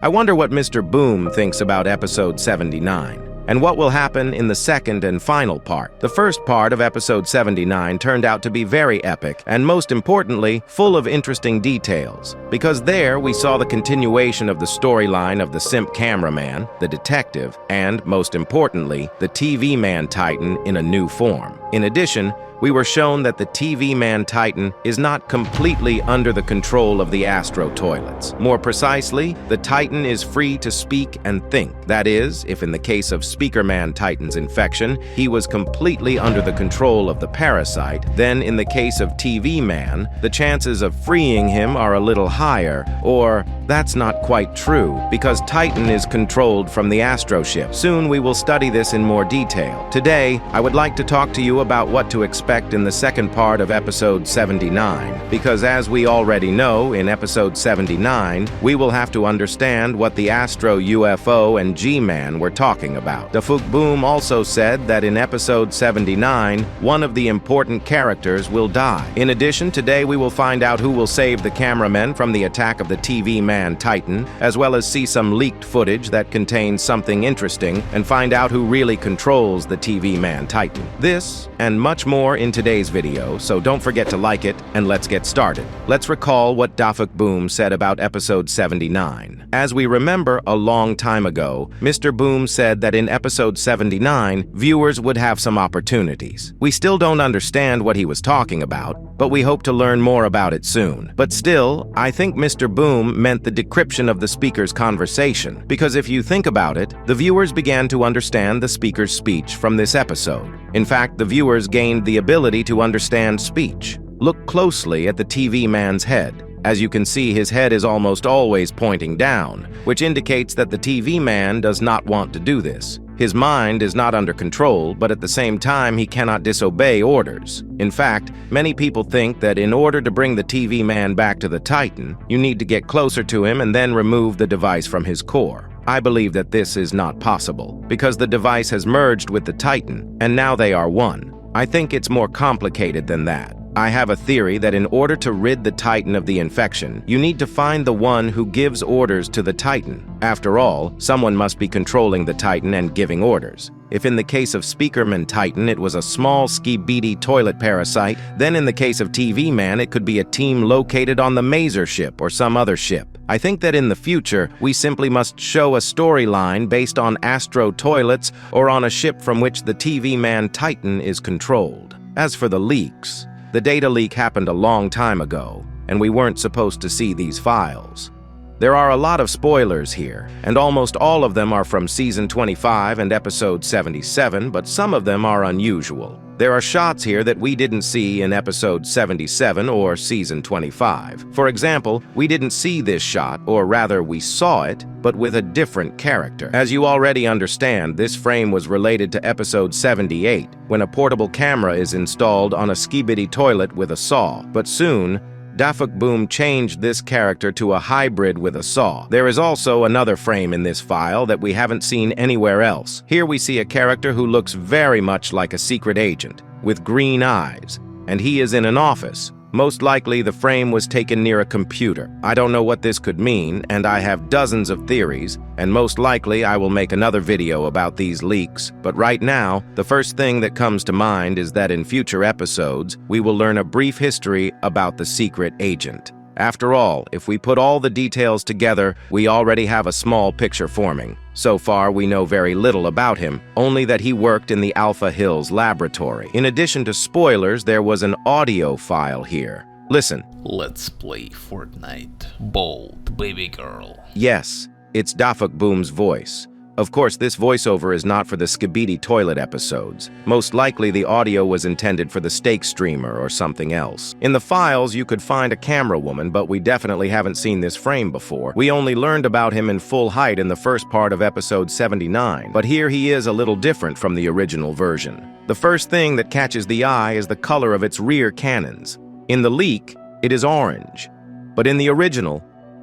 I wonder what Mr. Boom thinks about episode 79, and what will happen in the second and final part. The first part of episode 79 turned out to be very epic, and most importantly, full of interesting details, because there we saw the continuation of the storyline of the simp cameraman, the detective, and, most importantly, the TVman Titan in a new form. In addition, we were shown that the TVman Titan is not completely under the control of the Astro Toilets. More precisely, the Titan is free to speak and think. That is, if in the case of Speakerman Titan's infection, he was completely under the control of the parasite, then in the case of TVman, the chances of freeing him are a little higher, or that's not quite true, because Titan is controlled from the Astro ship. Soon we will study this in more detail. Today, I would like to talk to you about what to expect in the second part of episode 79, because as we already know, in episode 79, we will have to understand what the Astro UFO and G-Man were talking about. Dafuk Boom also said that in episode 79, one of the important characters will die. In addition, today we will find out who will save the cameramen from the attack of the TVman Titan, as well as see some leaked footage that contains something interesting and find out who really controls the TVman Titan. This and much more in today's video, so don't forget to like it, and let's get started. Let's recall what Dafuk Boom said about episode 79. As we remember, a long time ago, Mr. Boom said that in episode 79, viewers would have some opportunities. We still don't understand what he was talking about, but we hope to learn more about it soon. But still, I think Mr. Boom meant the decryption of the speaker's conversation, because if you think about it, the viewers began to understand the speaker's speech from this episode. In fact, the viewers gained the ability to understand speech. Look closely at the TV man's head. As you can see, his head is almost always pointing down, which indicates that the TV man does not want to do this. His mind is not under control, but at the same time, he cannot disobey orders. In fact, many people think that in order to bring the TV man back to the Titan, you need to get closer to him and then remove the device from his core. I believe that this is not possible, because the device has merged with the Titan, and now they are one. I think it's more complicated than that. I have a theory that in order to rid the Titan of the infection, you need to find the one who gives orders to the Titan. After all, someone must be controlling the Titan and giving orders. If in the case of Speakerman Titan it was a small Skibidi Toilet parasite, then in the case of TVman it could be a team located on the Mazer ship or some other ship. I think that in the future, we simply must show a storyline based on Astro Toilets or on a ship from which the TVman Titan is controlled. As for the leaks, the data leak happened a long time ago, and we weren't supposed to see these files. There are a lot of spoilers here, and almost all of them are from Season 25 and Episode 77, but some of them are unusual. There are shots here that we didn't see in Episode 77 or Season 25. For example, we didn't see this shot, or rather we saw it, but with a different character. As you already understand, this frame was related to Episode 78, when a portable camera is installed on a Skibidi Toilet with a saw, but soon, Dafuk Boom changed this character to a hybrid with a saw. There is also another frame in this file that we haven't seen anywhere else. Here we see a character who looks very much like a secret agent, with green eyes, and he is in an office. Most likely the frame was taken near a computer. I don't know what this could mean, and I have dozens of theories, and most likely I will make another video about these leaks. But right now, the first thing that comes to mind is that in future episodes, we will learn a brief history about the secret agent. After all, if we put all the details together, we already have a small picture forming. So far, we know very little about him, only that he worked in the Alpha Hills laboratory. In addition to spoilers, there was an audio file here. Listen. Let's play Fortnite. Bold, baby girl. Yes, it's Dafuk Boom's voice. Of course, this voiceover is not for the Skibidi Toilet episodes. Most likely the audio was intended for the steak streamer or something else. In the files, you could find a camera woman, but we definitely haven't seen this frame before. We only learned about him in full height in the first part of episode 79, but here he is a little different from the original version. The first thing that catches the eye is the color of its rear cannons. In the leak, it is orange, but in the original,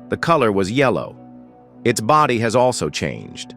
the color was yellow. Its body has also changed.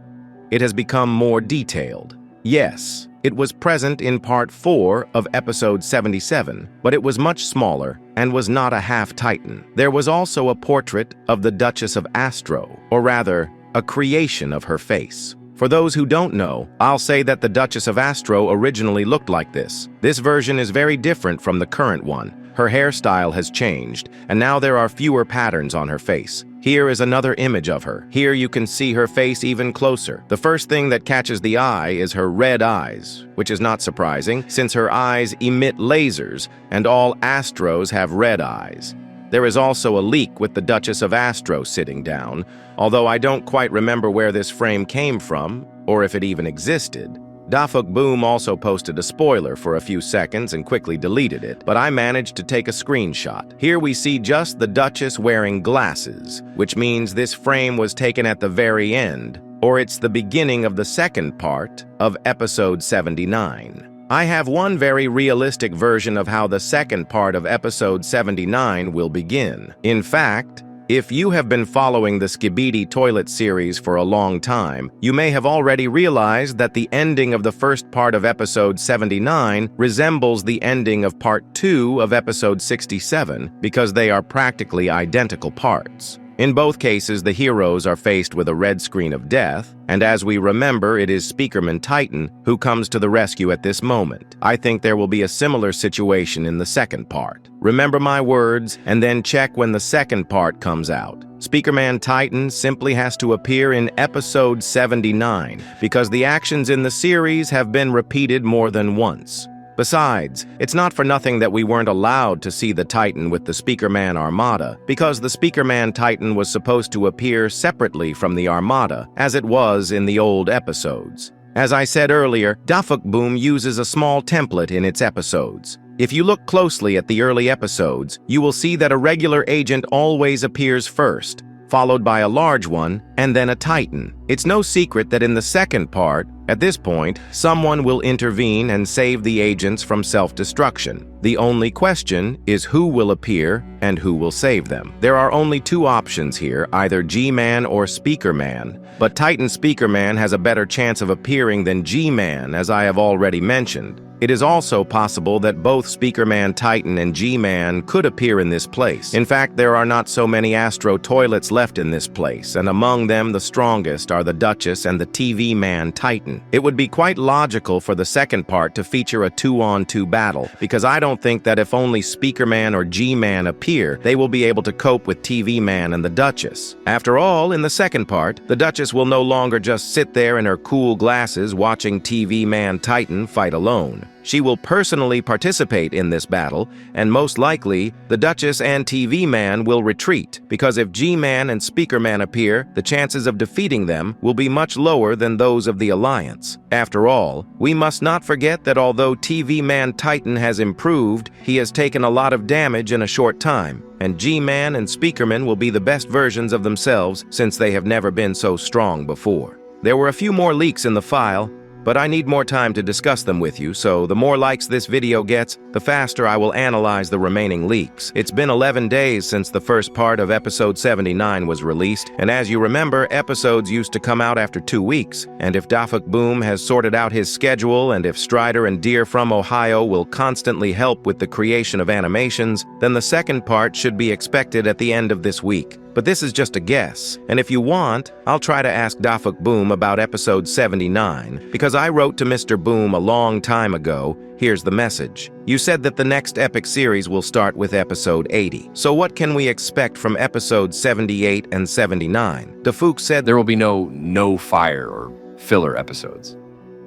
It has become more detailed. Yes, it was present in part 4 of episode 77, but it was much smaller and was not a half-Titan. There was also a portrait of the Duchess of Astro, or rather, a creation of her face. For those who don't know, I'll say that the Duchess of Astro originally looked like this. This version is very different from the current one. Her hairstyle has changed, and now there are fewer patterns on her face. Here is another image of her. Here you can see her face even closer. The first thing that catches the eye is her red eyes, which is not surprising since her eyes emit lasers, and all Astros have red eyes. There is also a leak with the Duchess of Astro sitting down, although I don't quite remember where this frame came from, or if it even existed. Dafuk Boom also posted a spoiler for a few seconds and quickly deleted it, but I managed to take a screenshot. Here we see just the Duchess wearing glasses, which means this frame was taken at the very end, or it's the beginning of the second part of episode 79. I have one very realistic version of how the second part of episode 79 will begin. In fact, if you have been following the Skibidi Toilet series for a long time, you may have already realized that the ending of the first part of episode 79 resembles the ending of part 2 of episode 67 because they are practically identical parts. In both cases, the heroes are faced with a red screen of death, and as we remember, it is TVman Titan who comes to the rescue at this moment. I think there will be a similar situation in the second part. Remember my words, and then check when the second part comes out. TVman Titan simply has to appear in episode 79, because the actions in the series have been repeated more than once. Besides, it's not for nothing that we weren't allowed to see the Titan with the TVman Armada, because the TVman Titan was supposed to appear separately from the Armada, as it was in the old episodes. As I said earlier, Dafuk Boom uses a small template in its episodes. If you look closely at the early episodes, you will see that a regular agent always appears first, followed by a large one, and then a Titan. It's no secret that in the second part, at this point, someone will intervene and save the agents from self-destruction. The only question is who will appear and who will save them. There are only two options here, either G-Man or Speakerman, but Titan Speakerman has a better chance of appearing than G-Man, as I have already mentioned. It is also possible that both TVman Titan and G-Man could appear in this place. In fact, there are not so many Astro Toilets left in this place, and among them the strongest are the Duchess and the TVman Titan. It would be quite logical for the second part to feature a 2-on-2 battle, because I don't think that if only Speakerman or G-Man appear, they will be able to cope with TVman and the Duchess. After all, in the second part, the Duchess will no longer just sit there in her cool glasses watching TVman Titan fight alone. She will personally participate in this battle, and most likely, the Duchess and TVman will retreat, because if G-Man and Speakerman appear, the chances of defeating them will be much lower than those of the Alliance. After all, we must not forget that although TVman Titan has improved, he has taken a lot of damage in a short time, and G-Man and Speakerman will be the best versions of themselves since they have never been so strong before. There were a few more leaks in the file, but I need more time to discuss them with you, so the more likes this video gets, the faster I will analyze the remaining leaks. It's been 11 days since the first part of episode 79 was released, and as you remember, episodes used to come out after 2 weeks, and if Dafuk Boom has sorted out his schedule, and if Strider and Deer from Ohio will constantly help with the creation of animations, then the second part should be expected at the end of this week. But this is just a guess, and if you want, I'll try to ask Dafuk Boom about episode 79, because I wrote to Mr. Boom a long time ago. Here's the message. You said that the next epic series will start with episode 80. So what can we expect from episodes 78 and 79? Dafuk said there will be no fire or filler episodes.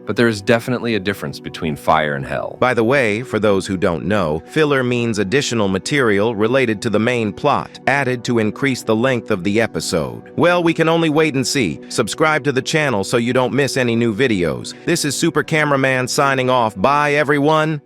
But there is definitely a difference between fire and hell. By the way, for those who don't know, filler means additional material related to the main plot, added to increase the length of the episode. Well, we can only wait and see. Subscribe to the channel so you don't miss any new videos. This is Super Cameraman signing off. Bye, everyone!